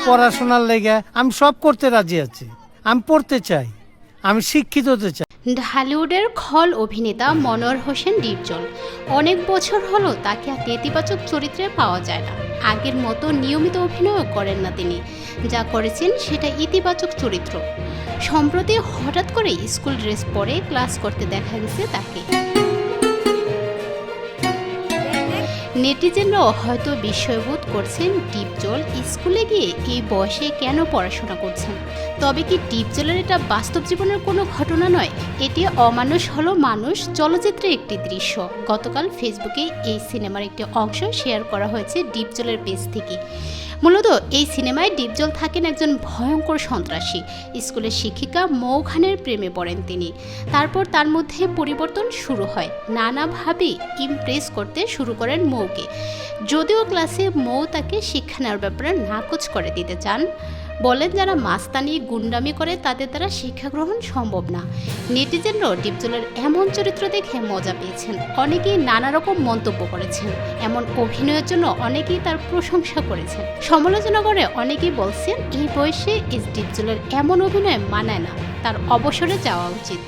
পড়াশোনার লেগে আমি সব করতে রাজি আছি। আমি পড়তে চাই, আমি শিক্ষিত হতে চাই। ঢালিউডের খল অভিনেতা মনোয়ার হোসেন ডিপজল অনেক বছর হলো তাকে আর নেতিবাচক চরিত্রে পাওয়া যায় না। আগের মতো নিয়মিত অভিনয়ও করেন না তিনি, যা করেছেন সেটা ইতিবাচক চরিত্র। সম্প্রতি হঠাৎ করে স্কুল ড্রেস পরে ক্লাস করতে দেখা গেছে তাকে। নেটিজেনরাও হয়তো বিস্ময়বোধ করছেন ডিপজল স্কুলে গিয়ে এই বয়সে কেন পড়াশোনা করছেন। তবে কি ডিপজলের এটা বাস্তব জীবনের কোনো ঘটনা নয়? এটি অমানুষ হলো মানুষ চলচ্চিত্রের একটি দৃশ্য। গতকাল ফেসবুকে এই সিনেমার একটি অংশ শেয়ার করা হয়েছে ডিপজলের পেজ থেকে। মূলত এই সিনেমায় ডিপজল থাকেন একজন ভয়ঙ্কর সন্ত্রাসী। স্কুলের শিক্ষিকা মৌ খানের প্রেমে পড়েন তিনি। তারপর তার মধ্যে পরিবর্তন শুরু হয়। নানাভাবে ইমপ্রেস করতে শুরু করেন মৌকে। যদিও ক্লাসে মৌ তাকে শিক্ষা নেওয়ার ব্যাপারে নাকচ করে দিতে চান, বলেন যারা মাস্তানি গুন্ডামি করে তাদের দ্বারা শিক্ষা গ্রহণ সম্ভব না। নেটিজেনরাও ডিপজলের এমন চরিত্র দেখে মজা পেয়েছেন। অনেকেই নানা রকম মন্তব্য করেছেন। এমন অভিনয়ের জন্য অনেকেই তার প্রশংসা করেছেন। সমালোচনা করে অনেকেই বলছেন এই বয়সে ডিপজলের এমন অভিনয় মানায় না, তার অবসরে যাওয়া উচিত।